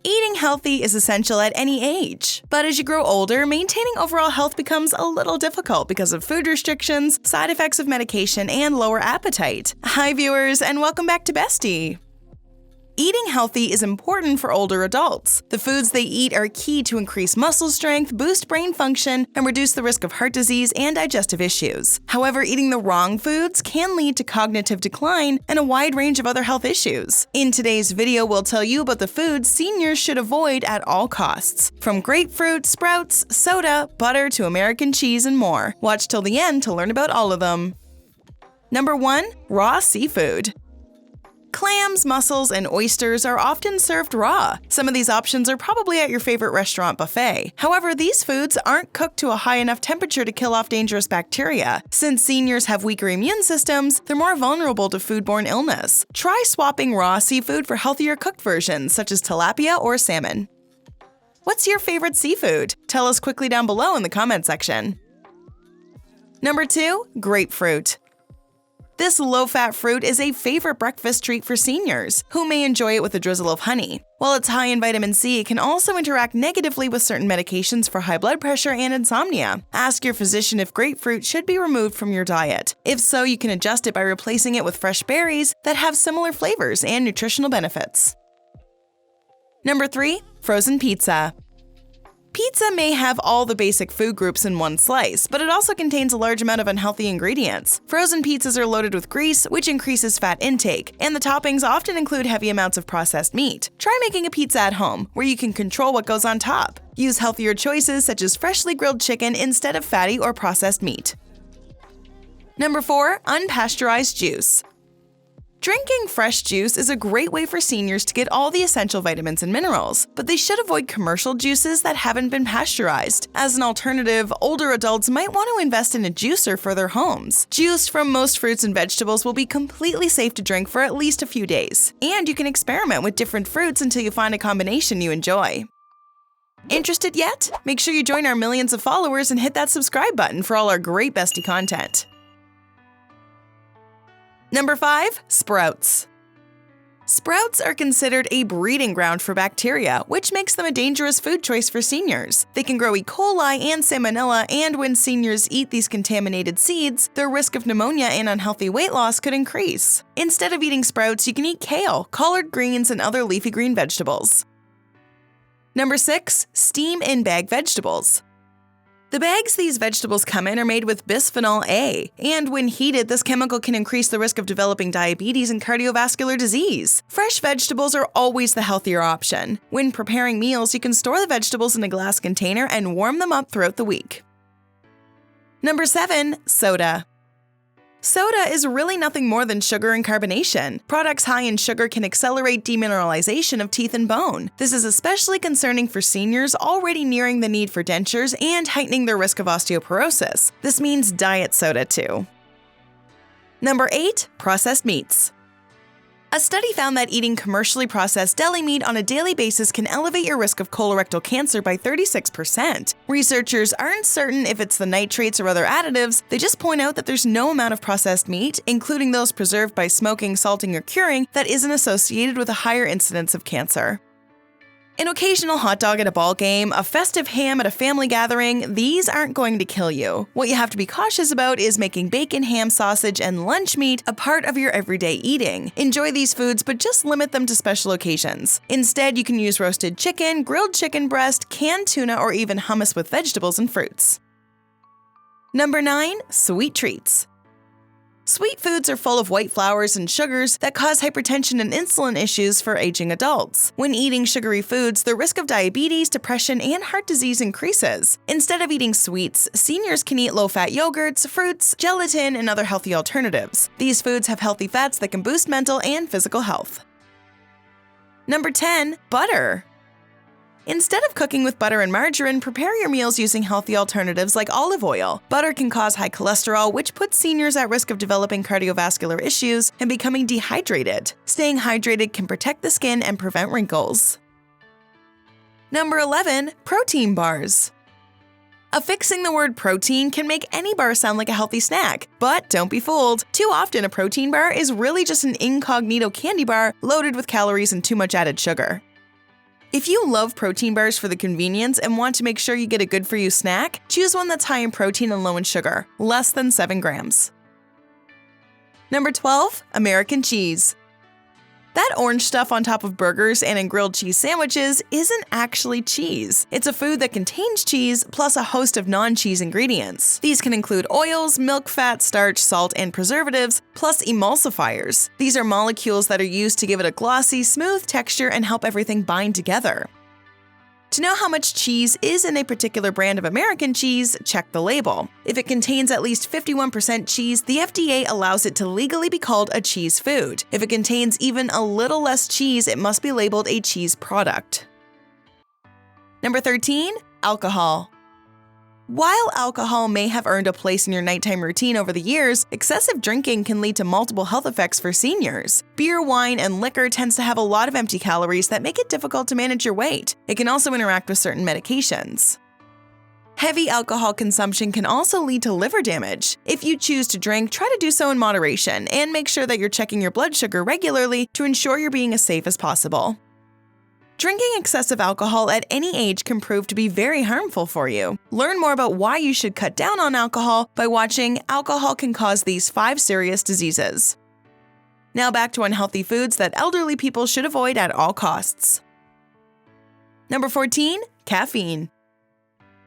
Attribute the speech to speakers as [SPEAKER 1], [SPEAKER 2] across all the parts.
[SPEAKER 1] Eating healthy is essential at any age. But as you grow older, maintaining overall health becomes a little difficult because of food restrictions, side effects of medication, and lower appetite. Hi viewers, and welcome back to Bestie. Eating healthy is important for older adults. The foods they eat are key to increase muscle strength, boost brain function, and reduce the risk of heart disease and digestive issues. However, eating the wrong foods can lead to cognitive decline and a wide range of other health issues. In today's video, we'll tell you about the foods seniors should avoid at all costs. From grapefruit, sprouts, soda, butter to American cheese, and more. Watch till the end to learn about all of them. Number 1. Raw seafood. Clams, mussels, and oysters are often served raw. Some of these options are probably at your favorite restaurant buffet. However, these foods aren't cooked to a high enough temperature to kill off dangerous bacteria. Since seniors have weaker immune systems, they're more vulnerable to foodborne illness. Try swapping raw seafood for healthier cooked versions, such as tilapia or salmon. What's your favorite seafood? Tell us quickly down below in the comment section. Number 2. Grapefruit. This low-fat fruit is a favorite breakfast treat for seniors, who may enjoy it with a drizzle of honey. While it's high in vitamin C, it can also interact negatively with certain medications for high blood pressure and insomnia. Ask your physician if grapefruit should be removed from your diet. If so, you can adjust it by replacing it with fresh berries that have similar flavors and nutritional benefits. Number 3. Frozen pizza. Pizza may have all the basic food groups in one slice, but it also contains a large amount of unhealthy ingredients. Frozen pizzas are loaded with grease, which increases fat intake, and the toppings often include heavy amounts of processed meat. Try making a pizza at home, where you can control what goes on top. Use healthier choices such as freshly grilled chicken instead of fatty or processed meat. Number 4. Unpasteurized juice. Drinking fresh juice is a great way for seniors to get all the essential vitamins and minerals, but they should avoid commercial juices that haven't been pasteurized. As an alternative, older adults might want to invest in a juicer for their homes. Juice from most fruits and vegetables will be completely safe to drink for at least a few days, and you can experiment with different fruits until you find a combination you enjoy. Interested yet? Make sure you join our millions of followers and hit that subscribe button for all our great Bestie content. Number 5. Sprouts. Sprouts are considered a breeding ground for bacteria, which makes them a dangerous food choice for seniors. They can grow E. coli and salmonella, and when seniors eat these contaminated seeds, their risk of pneumonia and unhealthy weight loss could increase. Instead of eating sprouts, you can eat kale, collard greens, and other leafy green vegetables. Number 6. Steam in-bag vegetables. The bags these vegetables come in are made with bisphenol A, and when heated, this chemical can increase the risk of developing diabetes and cardiovascular disease. Fresh vegetables are always the healthier option. When preparing meals, you can store the vegetables in a glass container and warm them up throughout the week. Number 7. Soda. Soda is really nothing more than sugar and carbonation. Products high in sugar can accelerate demineralization of teeth and bone. This is especially concerning for seniors already nearing the need for dentures and heightening their risk of osteoporosis. This means diet soda too. Number 8. Processed meats. A study found that eating commercially processed deli meat on a daily basis can elevate your risk of colorectal cancer by 36%. Researchers aren't certain if it's the nitrates or other additives, they just point out that there's no amount of processed meat, including those preserved by smoking, salting, or curing, that isn't associated with a higher incidence of cancer. An occasional hot dog at a ball game, a festive ham at a family gathering, these aren't going to kill you. What you have to be cautious about is making bacon, ham, sausage, and lunch meat a part of your everyday eating. Enjoy these foods, but just limit them to special occasions. Instead, you can use roasted chicken, grilled chicken breast, canned tuna, or even hummus with vegetables and fruits. Number 9. Sweet treats. Sweet foods are full of white flours and sugars that cause hypertension and insulin issues for aging adults. When eating sugary foods, the risk of diabetes, depression, and heart disease increases. Instead of eating sweets, seniors can eat low-fat yogurts, fruits, gelatin, and other healthy alternatives. These foods have healthy fats that can boost mental and physical health. Number 10. Butter. Instead of cooking with butter and margarine, prepare your meals using healthy alternatives like olive oil. Butter can cause high cholesterol, which puts seniors at risk of developing cardiovascular issues and becoming dehydrated. Staying hydrated can protect the skin and prevent wrinkles. Number 11. Protein bars. Affixing the word protein can make any bar sound like a healthy snack, but don't be fooled. Too often, a protein bar is really just an incognito candy bar loaded with calories and too much added sugar. If you love protein bars for the convenience and want to make sure you get a good-for-you snack, choose one that's high in protein and low in sugar, less than 7 grams. Number 12. American cheese. That orange stuff on top of burgers and in grilled cheese sandwiches isn't actually cheese. It's a food that contains cheese plus a host of non-cheese ingredients. These can include oils, milk fat, starch, salt, and preservatives, plus emulsifiers. These are molecules that are used to give it a glossy, smooth texture and help everything bind together. To know how much cheese is in a particular brand of American cheese, check the label. If it contains at least 51% cheese, the FDA allows it to legally be called a cheese food. If it contains even a little less cheese, it must be labeled a cheese product. Number 13. Alcohol. While alcohol may have earned a place in your nighttime routine over the years, excessive drinking can lead to multiple health effects for seniors. Beer, wine, and liquor tends to have a lot of empty calories that make it difficult to manage your weight. It can also interact with certain medications. Heavy alcohol consumption can also lead to liver damage. If you choose to drink, try to do so in moderation and make sure that you're checking your blood sugar regularly to ensure you're being as safe as possible. Drinking excessive alcohol at any age can prove to be very harmful for you. Learn more about why you should cut down on alcohol by watching Alcohol Can Cause These 5 Serious Diseases. Now back to unhealthy foods that elderly people should avoid at all costs. Number 14. Caffeine.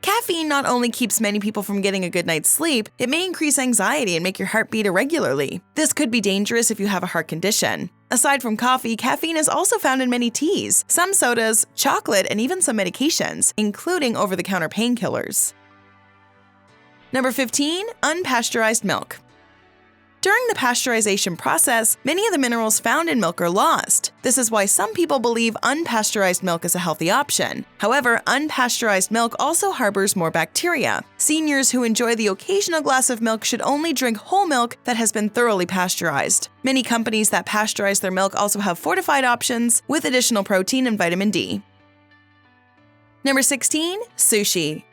[SPEAKER 1] Caffeine not only keeps many people from getting a good night's sleep, it may increase anxiety and make your heart beat irregularly. This could be dangerous if you have a heart condition. Aside from coffee, caffeine is also found in many teas, some sodas, chocolate, and even some medications, including over-the-counter painkillers. Number 15. Unpasteurized milk. During the pasteurization process, many of the minerals found in milk are lost. This is why some people believe unpasteurized milk is a healthy option. However, unpasteurized milk also harbors more bacteria. Seniors who enjoy the occasional glass of milk should only drink whole milk that has been thoroughly pasteurized. Many companies that pasteurize their milk also have fortified options with additional protein and vitamin D. Number 16. Sushi.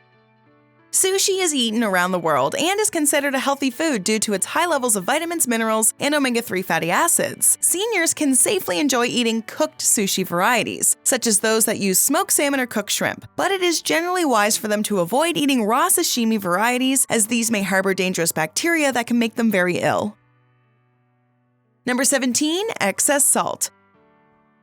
[SPEAKER 1] Sushi is eaten around the world and is considered a healthy food due to its high levels of vitamins, minerals, and omega-3 fatty acids. Seniors can safely enjoy eating cooked sushi varieties, such as those that use smoked salmon or cooked shrimp, but it is generally wise for them to avoid eating raw sashimi varieties as these may harbor dangerous bacteria that can make them very ill. Number 17. Excess salt.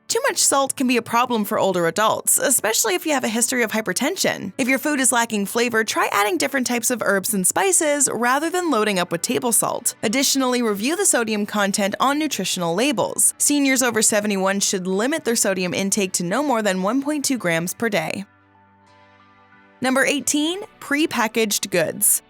[SPEAKER 1] Too much salt can be a problem for older adults, especially if you have a history of hypertension. If your food is lacking flavor, try adding different types of herbs and spices rather than loading up with table salt. Additionally, review the sodium content on nutritional labels. Seniors over 71 should limit their sodium intake to no more than 1.2 grams per day. Number 18. Pre-packaged goods.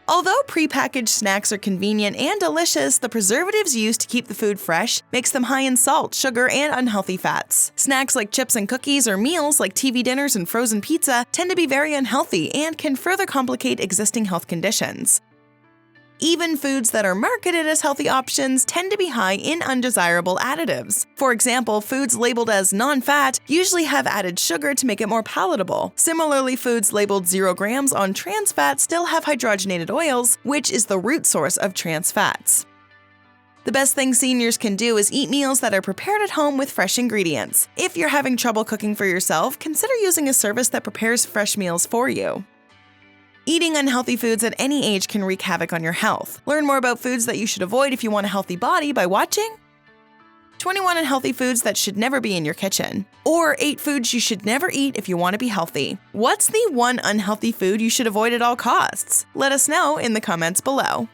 [SPEAKER 1] Although prepackaged snacks are convenient and delicious, the preservatives used to keep the food fresh makes them high in salt, sugar, and unhealthy fats. Snacks like chips and cookies or meals like TV dinners and frozen pizza tend to be very unhealthy and can further complicate existing health conditions. Even foods that are marketed as healthy options tend to be high in undesirable additives. For example, foods labeled as non-fat usually have added sugar to make it more palatable. Similarly, foods labeled 0 grams on trans fat still have hydrogenated oils, which is the root source of trans fats. The best thing seniors can do is eat meals that are prepared at home with fresh ingredients. If you're having trouble cooking for yourself, consider using a service that prepares fresh meals for you. Eating unhealthy foods at any age can wreak havoc on your health. Learn more about foods that you should avoid if you want a healthy body by watching 21 Unhealthy Foods That Should Never Be in Your Kitchen, or 8 Foods You Should Never Eat If You Want to Be Healthy. What's the one unhealthy food you should avoid at all costs? Let us know in the comments below.